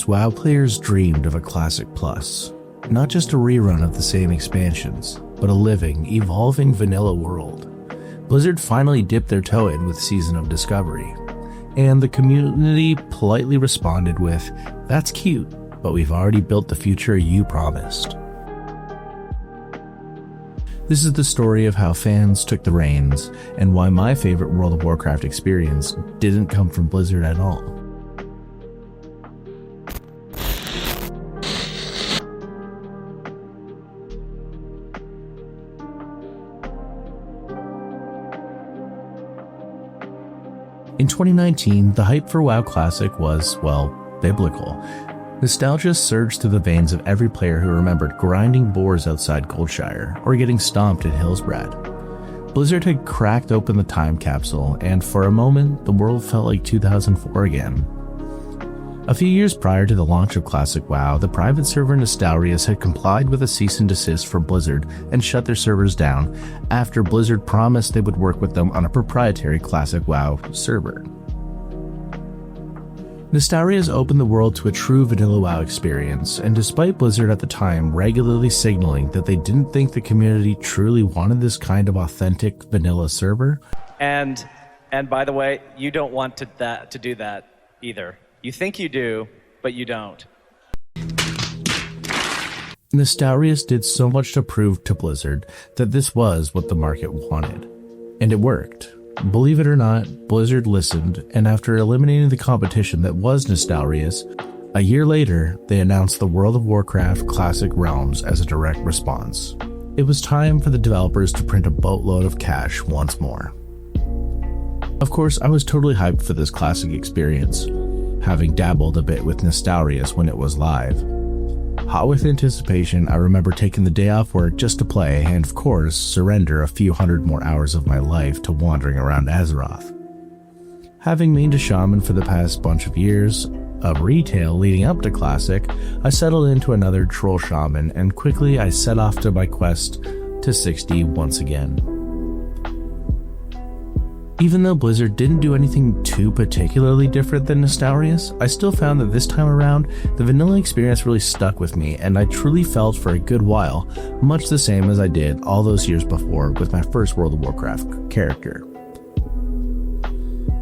years, WoW players dreamed of a Classic Plus. Not just a rerun of the same expansions, but a living, evolving vanilla world. Blizzard finally dipped their toe in with Season of Discovery, and the community politely responded with, "That's cute, but we've already built the future you promised." This is the story of how fans took the reins, and why my favorite World of Warcraft experience didn't come from Blizzard at all. In 2019, the hype for WoW Classic was, well, biblical. Nostalgia surged through the veins of every player who remembered grinding boars outside Goldshire or getting stomped in Hillsbrad. Blizzard had cracked open the time capsule, and for a moment, the world felt like 2004 again. A few years prior to the launch of Classic WoW, the private server Nicktorious had complied with a cease and desist from Blizzard and shut their servers down after Blizzard promised they would work with them on a proprietary Classic WoW server. Nicktorious opened the world to a true vanilla WoW experience, and despite Blizzard at the time regularly signaling that they didn't think the community truly wanted this kind of authentic vanilla server. And by the way, you don't want to do that either. You think you do, but you don't. Nicktorious did so much to prove to Blizzard that this was what the market wanted. And it worked. Believe it or not, Blizzard listened, and after eliminating the competition that was Nicktorious, a year later, they announced the World of Warcraft Classic Realms as a direct response. It was time for the developers to print a boatload of cash once more. Of course, I was totally hyped for this classic experience, having dabbled a bit with Nicktorious when it was live. Hot with anticipation, I remember taking the day off work just to play and, of course, surrender a few hundred more hours of my life to wandering around Azeroth. Having mained a shaman for the past bunch of years of retail leading up to Classic, I settled into another troll shaman, and quickly I set off to my quest to 60 once again. Even though Blizzard didn't do anything too particularly different than Nicktorious, I still found that this time around, the vanilla experience really stuck with me, and I truly felt for a good while, much the same as I did all those years before with my first World of Warcraft character.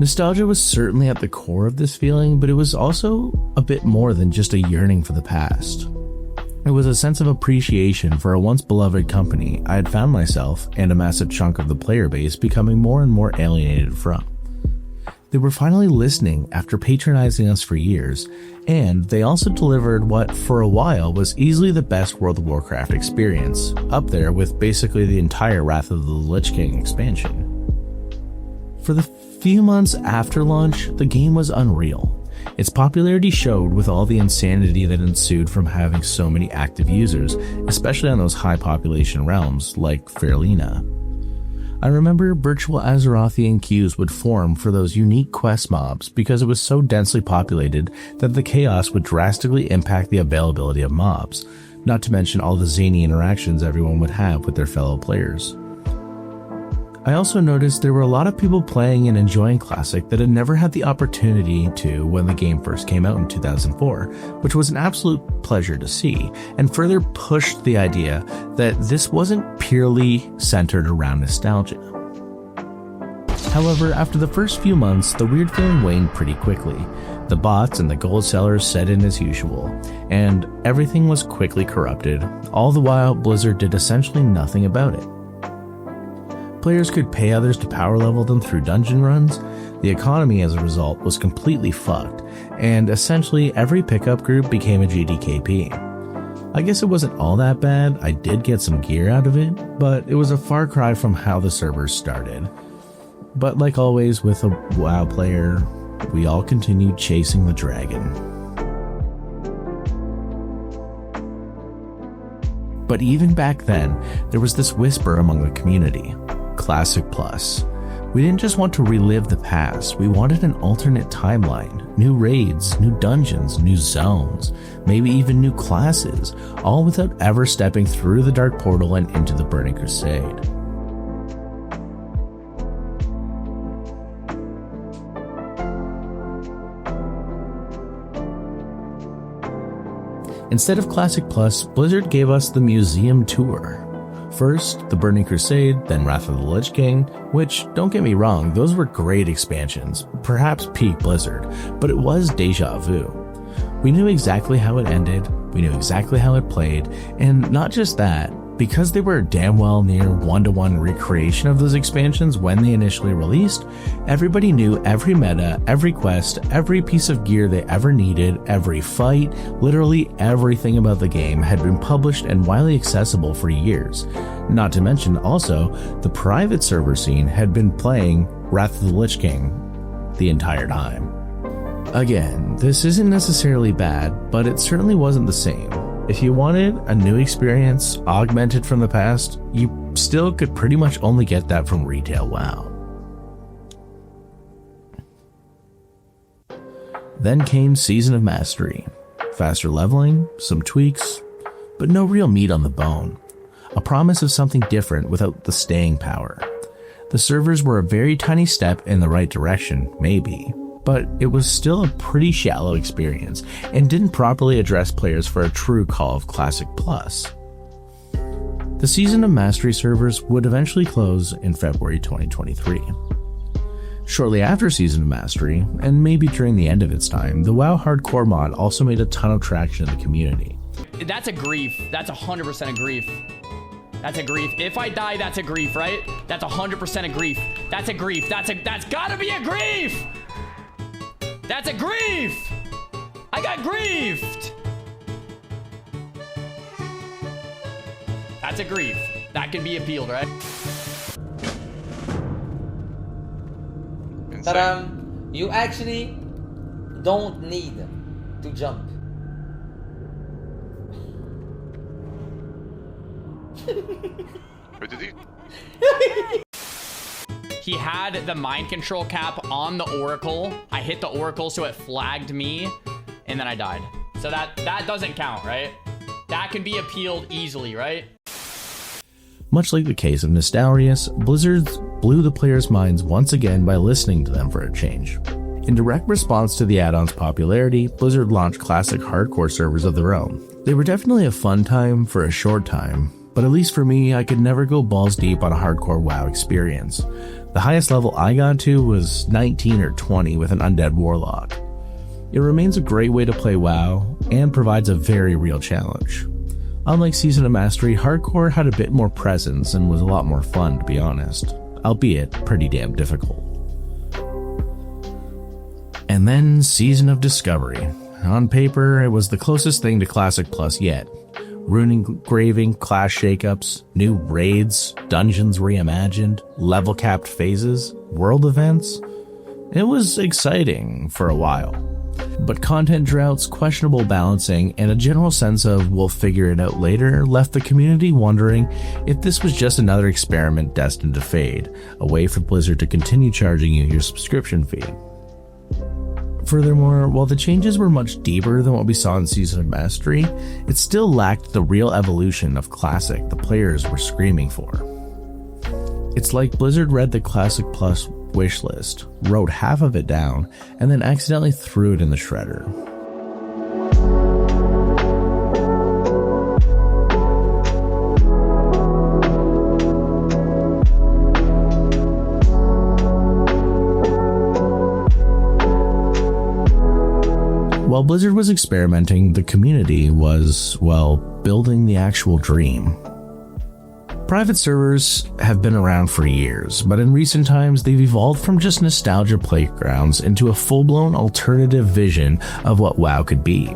Nostalgia was certainly at the core of this feeling, but it was also a bit more than just a yearning for the past. It was a sense of appreciation for a once beloved company I had found myself, and a massive chunk of the player base, becoming more and more alienated from. They were finally listening after patronizing us for years, and they also delivered what for a while was easily the best World of Warcraft experience, up there with basically the entire Wrath of the Lich King expansion. For the few months after launch, the game was unreal. Its popularity showed with all the insanity that ensued from having so many active users, especially on those high population realms like Faerlina. I remember virtual Azerothian queues would form for those unique quest mobs because it was so densely populated that the chaos would drastically impact the availability of mobs, not to mention all the zany interactions everyone would have with their fellow players. I also noticed there were a lot of people playing and enjoying Classic that had never had the opportunity to when the game first came out in 2004, which was an absolute pleasure to see, and further pushed the idea that this wasn't purely centered around nostalgia. However, after the first few months, the weird feeling waned pretty quickly. The bots and the gold sellers set in as usual, and everything was quickly corrupted, all the while Blizzard did essentially nothing about it. Players could pay others to power level them through dungeon runs. The economy as a result was completely fucked, and essentially every pickup group became a GDKP. I guess it wasn't all that bad, I did get some gear out of it, but it was a far cry from how the servers started. But like always with a WoW player, we all continued chasing the dragon. But even back then, there was this whisper among the community. Classic Plus. We didn't just want to relive the past, we wanted an alternate timeline, new raids, new dungeons, new zones, maybe even new classes, all without ever stepping through the Dark Portal and into the Burning Crusade. Instead of Classic Plus, Blizzard gave us the Museum Tour. First, the Burning Crusade, then Wrath of the Lich King, which, don't get me wrong, those were great expansions, perhaps peak Blizzard, but it was deja vu. We knew exactly how it ended, we knew exactly how it played, and not just that, because they were damn well near one-to-one recreation of those expansions when they initially released, everybody knew every meta, every quest, every piece of gear they ever needed, every fight, literally everything about the game had been published and widely accessible for years. Not to mention also, the private server scene had been playing Wrath of the Lich King the entire time. Again, this isn't necessarily bad, but it certainly wasn't the same. If you wanted a new experience augmented from the past, you still could pretty much only get that from retail WoW. Then came Season of Mastery. Faster leveling, some tweaks, but no real meat on the bone. A promise of something different without the staying power. The servers were a very tiny step in the right direction, maybe, but it was still a pretty shallow experience and didn't properly address players for a true call of Classic Plus. The Season of Mastery servers would eventually close in February 2023. Shortly after Season of Mastery, and maybe during the end of its time, the WoW Hardcore mod also made a ton of traction in the community. That's a grief. That's 100% a grief. That's a grief. If I die, that's a grief, right? That's 100% a grief. That's a grief. That's gotta be a grief! That's a grief! I got griefed! That's a grief. That can be appealed, right? But you actually don't need to jump. What did he? He had the mind control cap on the Oracle. I hit the Oracle, so it flagged me, and then I died. So that doesn't count, right? That can be appealed easily, right? Much like the case of Nicktorious, Blizzard blew the players' minds once again by listening to them for a change. In direct response to the add-on's popularity, Blizzard launched classic hardcore servers of their own. They were definitely a fun time for a short time, but at least for me, I could never go balls deep on a hardcore WoW experience. The highest level I got to was 19 or 20 with an undead warlock. It remains a great way to play WoW and provides a very real challenge. Unlike Season of Mastery, hardcore had a bit more presence and was a lot more fun, to be honest, albeit pretty damn difficult. And then Season of Discovery. On paper, it was the closest thing to Classic Plus yet. Rune engraving, class shakeups, new raids, dungeons reimagined, level-capped phases, world events. It was exciting for a while. But content droughts, questionable balancing, and a general sense of we'll figure it out later left the community wondering if this was just another experiment destined to fade, a way for Blizzard to continue charging you your subscription fee. Furthermore, while the changes were much deeper than what we saw in Season of Mastery, it still lacked the real evolution of Classic the players were screaming for. It's like Blizzard read the Classic Plus wishlist, wrote half of it down, and then accidentally threw it in the shredder. While Blizzard was experimenting, the community was, well, building the actual dream. Private servers have been around for years, but in recent times they've evolved from just nostalgia playgrounds into a full-blown alternative vision of what WoW could be.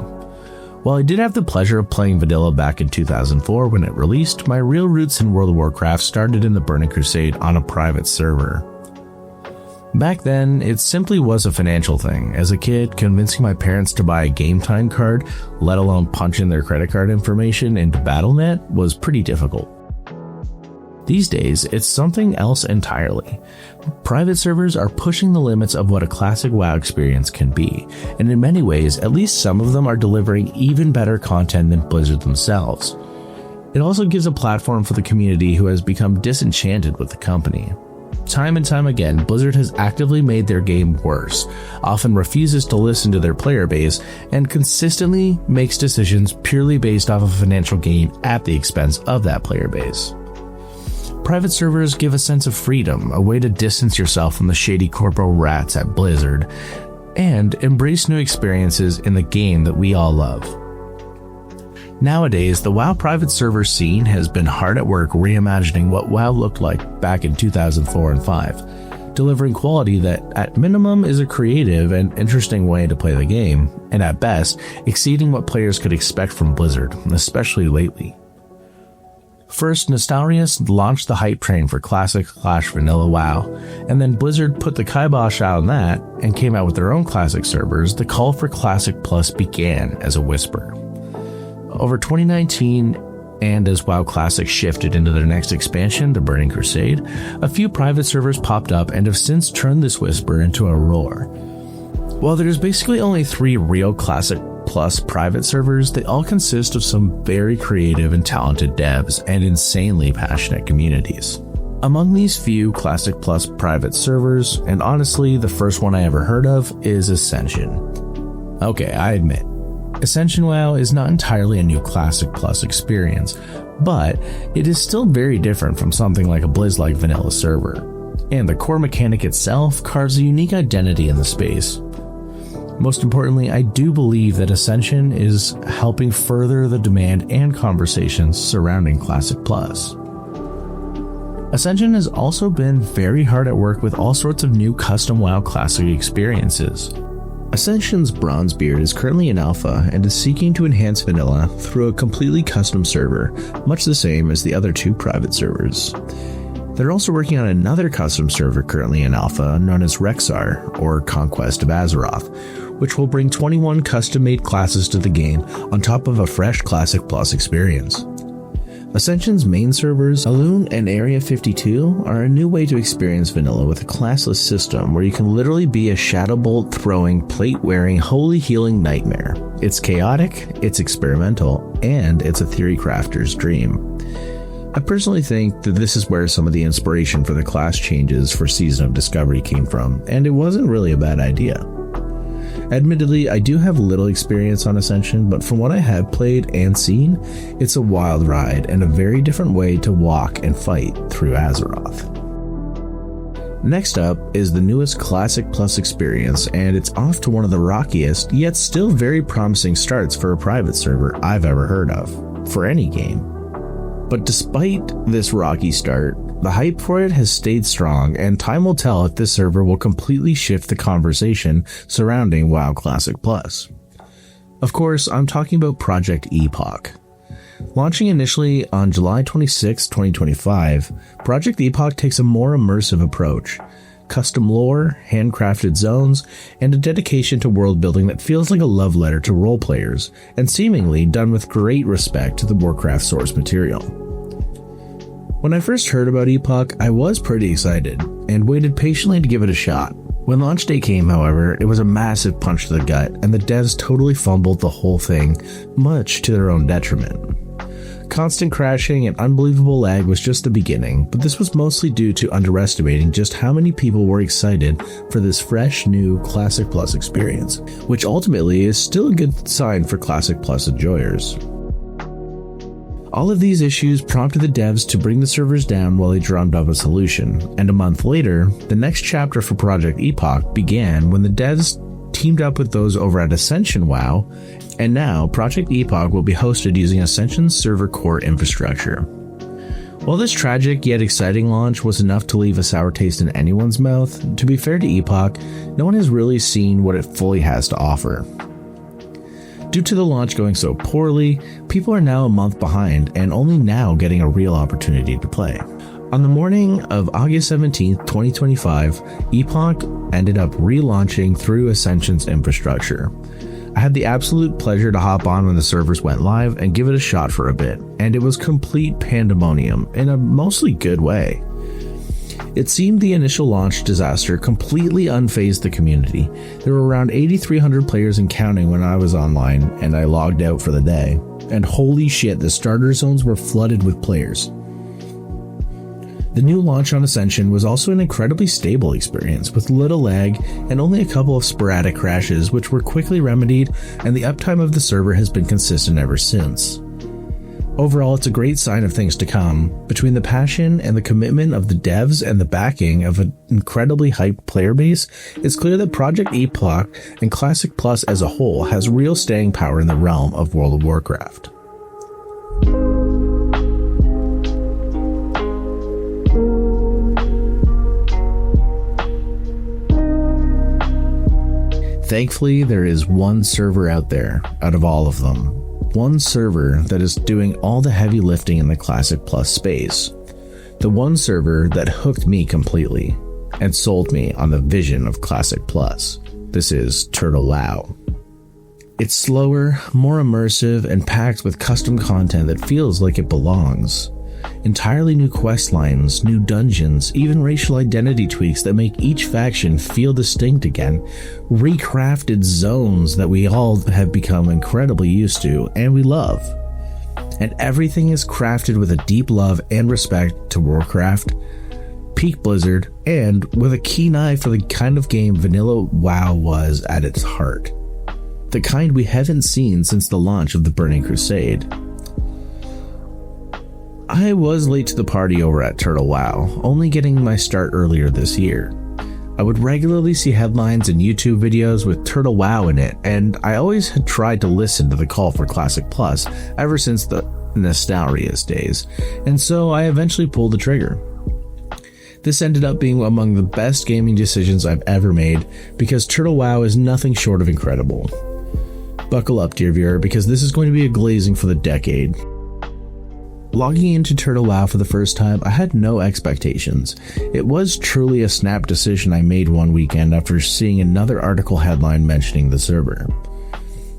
While I did have the pleasure of playing vanilla back in 2004 when it released, my real roots in World of Warcraft started in the Burning Crusade on a private server. Back then, it simply was a financial thing. As a kid, convincing my parents to buy a game time card, let alone punch in their credit card information into Battle.net, was pretty difficult. These days, it's something else entirely. Private servers are pushing the limits of what a classic WoW experience can be, and in many ways, at least some of them are delivering even better content than Blizzard themselves. It also gives a platform for the community who has become disenchanted with the company. Time and time again, Blizzard has actively made their game worse, often refuses to listen to their player base, and consistently makes decisions purely based off of financial gain at the expense of that player base. Private servers give a sense of freedom, a way to distance yourself from the shady corporal rats at Blizzard, and embrace new experiences in the game that we all love. Nowadays, the WoW private server scene has been hard at work reimagining what WoW looked like back in 2004 and 5, delivering quality that, at minimum, is a creative and interesting way to play the game, and at best, exceeding what players could expect from Blizzard, especially lately. First, Nicktorious launched the hype train for classic/vanilla WoW, and then Blizzard put the kibosh on that and came out with their own classic servers. The call for Classic Plus began as a whisper. Over 2019, and as WoW Classic shifted into their next expansion, the Burning Crusade, a few private servers popped up and have since turned this whisper into a roar. While there's basically only 3 real Classic Plus private servers, they all consist of some very creative and talented devs and insanely passionate communities. Among these few Classic Plus private servers, and honestly the first one I ever heard of, is Ascension. Okay, I admit, Ascension WoW is not entirely a new Classic Plus experience, but it is still very different from something like a Blizz-like vanilla server, and the core mechanic itself carves a unique identity in the space. Most importantly, I do believe that Ascension is helping further the demand and conversations surrounding Classic Plus. Ascension has also been very hard at work with all sorts of new custom WoW Classic experiences. Ascension's Bronzebeard is currently in alpha and is seeking to enhance vanilla through a completely custom server, much the same as the other 2 private servers. They're also working on another custom server currently in alpha known as Rexar, or Conquest of Azeroth, which will bring 21 custom-made classes to the game on top of a fresh Classic Plus experience. Ascension's main servers, Alune and Area 52, are a new way to experience vanilla with a classless system where you can literally be a shadow bolt throwing, plate wearing, holy healing nightmare. It's chaotic, it's experimental, and it's a theory crafter's dream. I personally think that this is where some of the inspiration for the class changes for Season of Discovery came from, and it wasn't really a bad idea. Admittedly, I do have little experience on Ascension, but from what I have played and seen, it's a wild ride and a very different way to walk and fight through Azeroth. Next up is the newest Classic Plus experience, and it's off to one of the rockiest, yet still very promising starts for a private server I've ever heard of, for any game. But despite this rocky start, the hype for it has stayed strong, and time will tell if this server will completely shift the conversation surrounding WoW Classic Plus. Of course, I'm talking about Project Epoch. Launching initially on July 26, 2025, Project Epoch takes a more immersive approach. Custom lore, handcrafted zones, and a dedication to world building that feels like a love letter to role players, and seemingly done with great respect to the Warcraft source material. When I first heard about Epoch, I was pretty excited, and waited patiently to give it a shot. When launch day came, however, it was a massive punch to the gut, and the devs totally fumbled the whole thing, much to their own detriment. Constant crashing and unbelievable lag was just the beginning, but this was mostly due to underestimating just how many people were excited for this fresh, new Classic Plus experience, which ultimately is still a good sign for Classic Plus enjoyers. All of these issues prompted the devs to bring the servers down while they drummed up a solution, and a month later, the next chapter for Project Epoch began when the devs teamed up with those over at Ascension WoW, and now Project Epoch will be hosted using Ascension's server core infrastructure. While this tragic yet exciting launch was enough to leave a sour taste in anyone's mouth, to be fair to Epoch, no one has really seen what it fully has to offer. Due to the launch going so poorly, people are now a month behind and only now getting a real opportunity to play. On the morning of August 17th, 2025, Epoch ended up relaunching through Ascension's infrastructure. I had the absolute pleasure to hop on when the servers went live and give it a shot for a bit, and it was complete pandemonium in a mostly good way. It seemed the initial launch disaster completely unfazed the community. There were around 8,300 players and counting when I was online, and I logged out for the day. And holy shit, the starter zones were flooded with players. The new launch on Ascension was also an incredibly stable experience, with little lag and only a couple of sporadic crashes, which were quickly remedied, and the uptime of the server has been consistent ever since. Overall, it's a great sign of things to come. Between the passion and the commitment of the devs and the backing of an incredibly hyped player base, it's clear that Project Epoch and Classic Plus as a whole has real staying power in the realm of World of Warcraft. Thankfully, there is one server out there, out of all of them. One server that is doing all the heavy lifting in the Classic Plus space. The one server that hooked me completely and sold me on the vision of Classic Plus. This is Turtle WoW. It's slower, more immersive, and packed with custom content that feels like it belongs. Entirely new quest lines, new dungeons, even racial identity tweaks that make each faction feel distinct again, recrafted zones that we all have become incredibly used to and we love. And everything is crafted with a deep love and respect to Warcraft, peak Blizzard, and with a keen eye for the kind of game vanilla WoW was at its heart. The kind we haven't seen since the launch of the Burning Crusade. I was late to the party over at Turtle WoW, only getting my start earlier this year. I would regularly see headlines and YouTube videos with Turtle WoW in it, and I always had tried to listen to the call for Classic Plus ever since the Nicktorious days, and so I eventually pulled the trigger. This ended up being among the best gaming decisions I've ever made, because Turtle WoW is nothing short of incredible. Buckle up, dear viewer, because this is going to be a glazing for the decade. Logging into Turtle WoW for the first time, I had no expectations. It was truly a snap decision I made one weekend after seeing another article headline mentioning the server.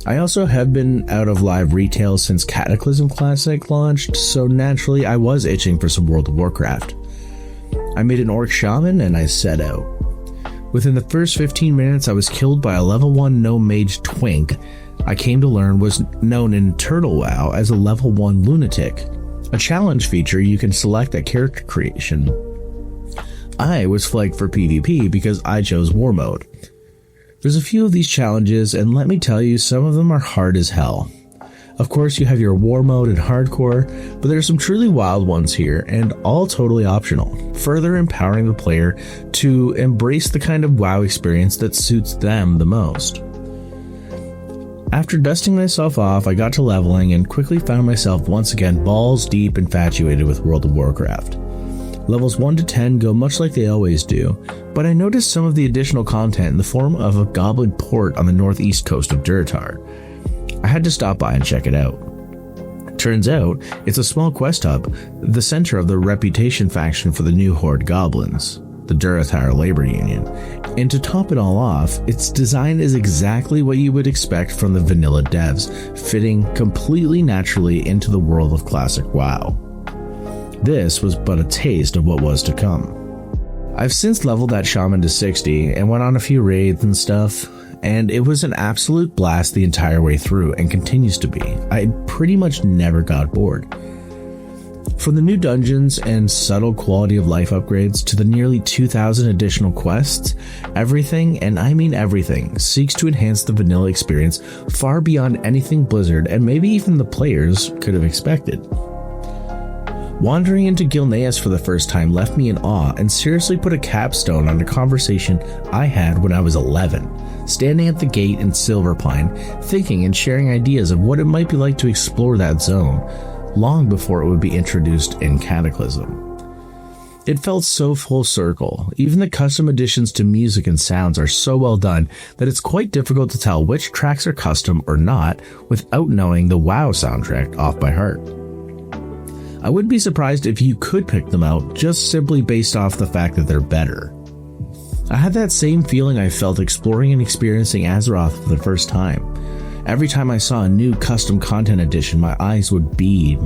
I also have been out of live retail since Cataclysm Classic launched, so naturally I was itching for some World of Warcraft. I made an Orc Shaman and I set out. Within the first 15 minutes I was killed by a level 1 no mage twink I came to learn was known in Turtle WoW as a level 1 lunatic, a challenge feature you can select at character creation. I was flagged for PvP because I chose War Mode. There's a few of these challenges, and let me tell you, some of them are hard as hell. Of course, you have your War Mode and Hardcore, but there are some truly wild ones here, and all totally optional, further empowering the player to embrace the kind of WoW experience that suits them the most. After dusting myself off, I got to leveling and quickly found myself once again balls deep infatuated with World of Warcraft. Levels 1 to 10 go much like they always do, but I noticed some of the additional content in the form of a goblin port on the northeast coast of Durotar. I had to stop by and check it out. Turns out, it's a small quest hub, the center of the reputation faction for the new Horde goblins, the Durotar Labor Union. And to top it all off, its design is exactly what you would expect from the vanilla devs, fitting completely naturally into the world of Classic WoW. This was but a taste of what was to come. I've since leveled that shaman to 60 and went on a few raids and stuff, and it was an absolute blast the entire way through and continues to be. I pretty much never got bored. From the new dungeons and subtle quality of life upgrades to the nearly 2,000 additional quests, everything, and I mean everything, seeks to enhance the vanilla experience far beyond anything Blizzard and maybe even the players could have expected. Wandering into Gilneas for the first time left me in awe and seriously put a capstone on a conversation I had when I was 11, standing at the gate in Silverpine, thinking and sharing ideas of what it might be like to explore that zone, long before it would be introduced in Cataclysm. It felt so full circle. Even the custom additions to music and sounds are so well done that it's quite difficult to tell which tracks are custom or not without knowing the WoW soundtrack off by heart. I wouldn't be surprised if you could pick them out just simply based off the fact that they're better. I had that same feeling I felt exploring and experiencing Azeroth for the first time. Every time I saw a new custom content edition, my eyes would bead.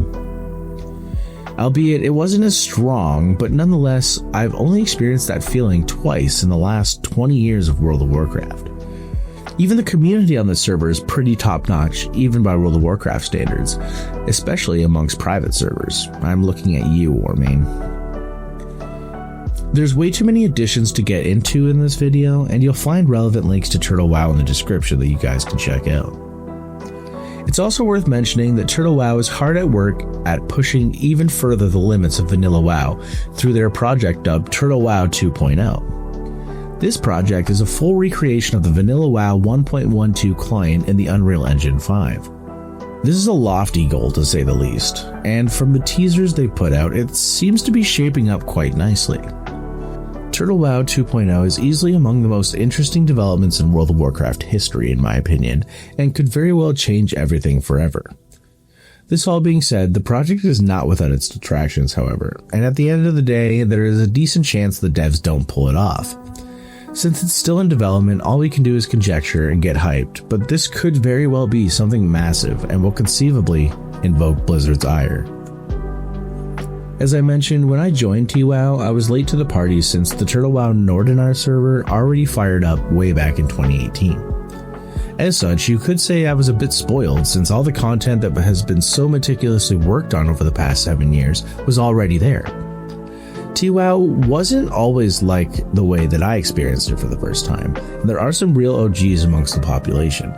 Albeit it wasn't as strong, but nonetheless, I've only experienced that feeling twice in the last 20 years of World of Warcraft. Even the community on the server is pretty top-notch, even by World of Warcraft standards, especially amongst private servers. I'm looking at you, Warmane. There's way too many additions to get into in this video, and you'll find relevant links to Turtle WoW in the description that you guys can check out. It's also worth mentioning that Turtle WoW is hard at work at pushing even further the limits of vanilla WoW through their project dubbed Turtle WoW 2.0. This project is a full recreation of the vanilla WoW 1.12 client in the Unreal Engine 5. This is a lofty goal to say the least, and from the teasers they put out, it seems to be shaping up quite nicely. Turtle WoW 2.0 is easily among the most interesting developments in World of Warcraft history in my opinion, and could very well change everything forever. This all being said, the project is not without its detractions however, and at the end of the day, there is a decent chance the devs don't pull it off. Since it's still in development, all we can do is conjecture and get hyped, but this could very well be something massive and will conceivably invoke Blizzard's ire. As I mentioned, when I joined TWoW, I was late to the party since the Turtle WoW Nordinar server already fired up way back in 2018. As such, you could say I was a bit spoiled since all the content that has been so meticulously worked on over the past 7 years was already there. TWoW wasn't always like the way that I experienced it for the first time, and there are some real OGs amongst the population.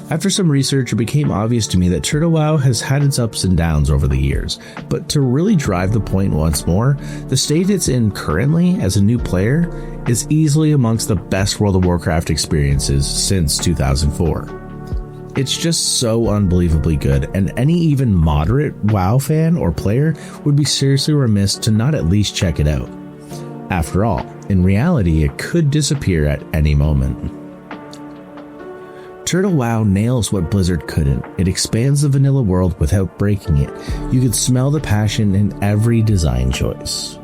After some research, it became obvious to me that Turtle WoW has had its ups and downs over the years, but to really drive the point once more, the state it's in currently as a new player is easily amongst the best World of Warcraft experiences since 2004. It's just so unbelievably good, and any even moderate WoW fan or player would be seriously remiss to not at least check it out. After all, in reality, it could disappear at any moment. Turtle WoW nails what Blizzard couldn't. It expands the vanilla world without breaking it. You could smell the passion in every design choice.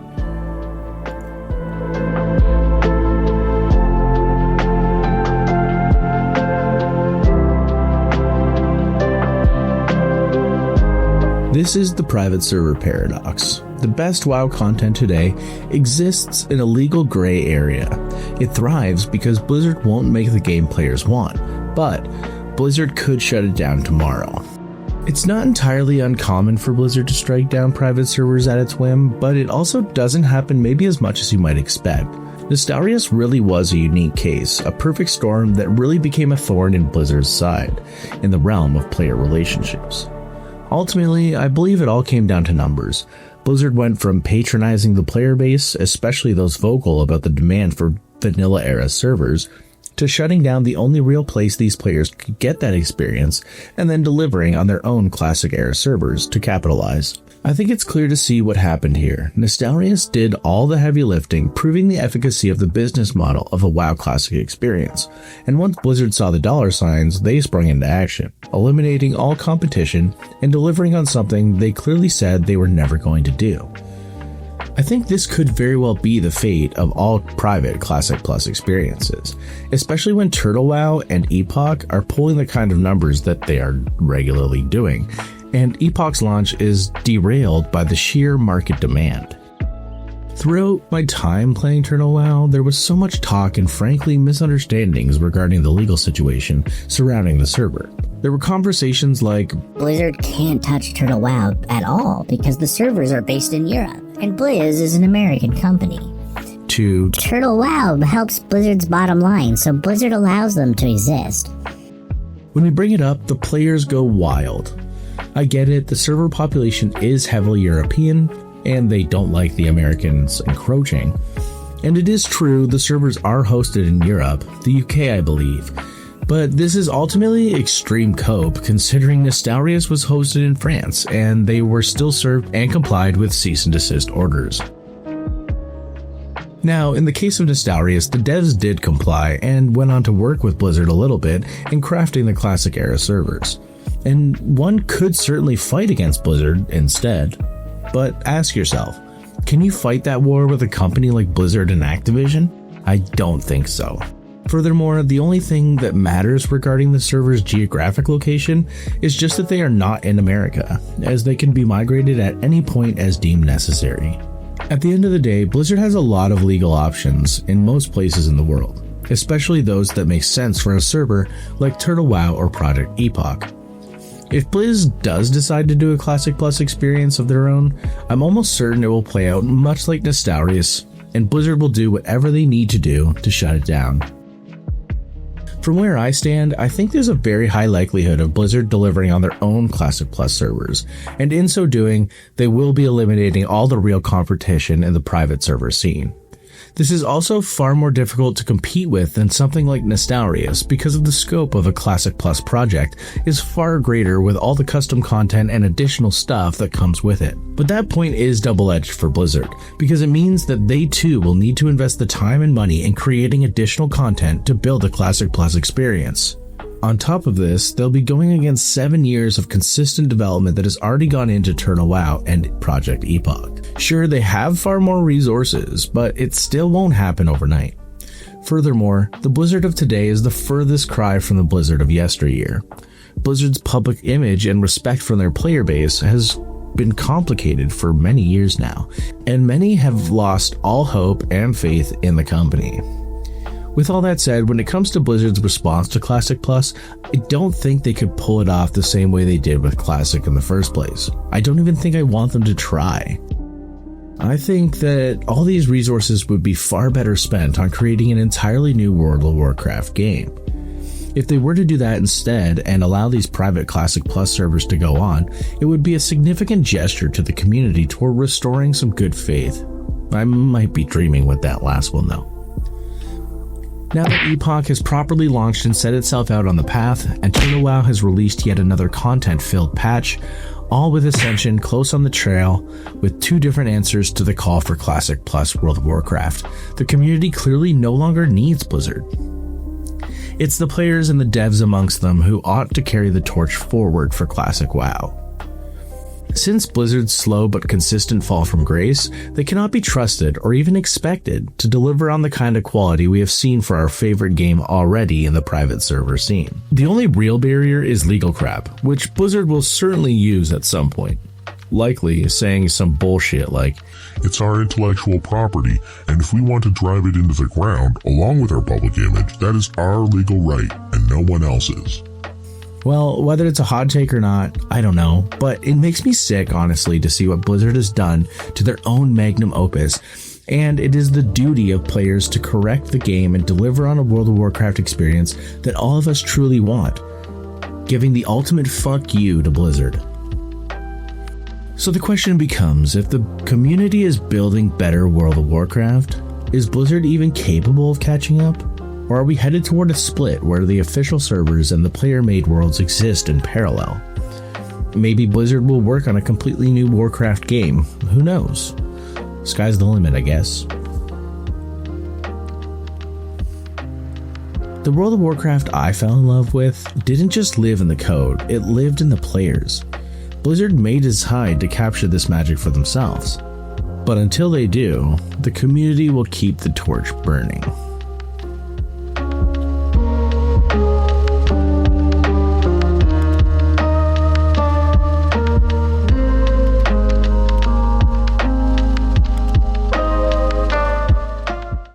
This is the private server paradox. The best WoW content today exists in a legal gray area. It thrives because Blizzard won't make the game players want, but Blizzard could shut it down tomorrow. It's not entirely uncommon for Blizzard to strike down private servers at its whim, but it also doesn't happen maybe as much as you might expect. Nicktorious really was a unique case, a perfect storm that really became a thorn in Blizzard's side, in the realm of player relationships. Ultimately, I believe it all came down to numbers. Blizzard went from patronizing the player base, especially those vocal about the demand for vanilla-era servers, to shutting down the only real place these players could get that experience, and then delivering on their own classic-era servers to capitalize. I think it's clear to see what happened here. Nicktorious did all the heavy lifting, proving the efficacy of the business model of a WoW Classic experience. And once Blizzard saw the dollar signs, they sprung into action, eliminating all competition and delivering on something they clearly said they were never going to do. I think this could very well be the fate of all private Classic Plus experiences, especially when Turtle WoW and Epoch are pulling the kind of numbers that they are regularly doing, and Epoch's launch is derailed by the sheer market demand. Throughout my time playing Turtle WoW, there was so much talk and frankly misunderstandings regarding the legal situation surrounding the server. There were conversations like, Blizzard can't touch Turtle WoW at all because the servers are based in Europe, and Blizz is an American company. to Turtle WoW helps Blizzard's bottom line, so Blizzard allows them to exist. when we bring it up, the players go wild. I get it, the server population is heavily European, and they don't like the Americans encroaching. And it is true, the servers are hosted in Europe, the UK I believe. But this is ultimately extreme cope, considering Nicktorious was hosted in France, and they were still served and complied with cease and desist orders. Now, in the case of Nicktorious, the devs did comply, and went on to work with Blizzard a little bit in crafting the classic era servers. And one could certainly fight against Blizzard instead. But ask yourself, can you fight that war with a company like Blizzard and Activision? I don't think so. Furthermore, the only thing that matters regarding the server's geographic location is just that they are not in America, as they can be migrated at any point as deemed necessary. At the end of the day, Blizzard has a lot of legal options in most places in the world, especially those that make sense for a server like Turtle WoW or Project Epoch. If Blizz does decide to do a Classic Plus experience of their own, I'm almost certain it will play out much like Nicktorious, and Blizzard will do whatever they need to do to shut it down. From where I stand, I think there's a very high likelihood of Blizzard delivering on their own Classic Plus servers, and in so doing, they will be eliminating all the real competition in the private server scene. This is also far more difficult to compete with than something like Nicktorious because of the scope of a Classic Plus project is far greater with all the custom content and additional stuff that comes with it. But that point is double-edged for Blizzard, because it means that they too will need to invest the time and money in creating additional content to build a Classic Plus experience. On top of this, they'll be going against 7 years of consistent development that has already gone into Eternal WoW and Project Epoch. Sure, they have far more resources, but it still won't happen overnight. Furthermore, the Blizzard of today is the furthest cry from the Blizzard of yesteryear. Blizzard's public image and respect from their player base has been complicated for many years now, and many have lost all hope and faith in the company. With all that said, when it comes to Blizzard's response to Classic Plus, I don't think they could pull it off the same way they did with Classic in the first place. I don't even think I want them to try. I think that all these resources would be far better spent on creating an entirely new World of Warcraft game. If they were to do that instead and allow these private Classic Plus servers to go on, it would be a significant gesture to the community toward restoring some good faith. I might be dreaming with that last one though. Now that Epoch has properly launched and set itself out on the path, and Eternal WoW has released yet another content-filled patch, all with Ascension close on the trail with 2 different answers to the call for Classic Plus World of Warcraft, the community clearly no longer needs Blizzard. It's the players and the devs amongst them who ought to carry the torch forward for Classic WoW. Since Blizzard's slow but consistent fall from grace, they cannot be trusted or even expected to deliver on the kind of quality we have seen for our favorite game already in the private server scene. The only real barrier is legal crap, which Blizzard will certainly use at some point. Likely saying some bullshit like, "It's our intellectual property, and if we want to drive it into the ground, along with our public image, that is our legal right, and no one else's." Well, whether it's a hot take or not, I don't know, but it makes me sick, honestly, to see what Blizzard has done to their own magnum opus, and it is the duty of players to correct the game and deliver on a World of Warcraft experience that all of us truly want, giving the ultimate fuck you to Blizzard. So the question becomes, if the community is building better World of Warcraft, is Blizzard even capable of catching up? Or are we headed toward a split where the official servers and the player-made worlds exist in parallel? Maybe Blizzard will work on a completely new Warcraft game. Who knows? Sky's the limit, I guess. The World of Warcraft I fell in love with didn't just live in the code, it lived in the players. Blizzard may decide to capture this magic for themselves. But until they do, the community will keep the torch burning.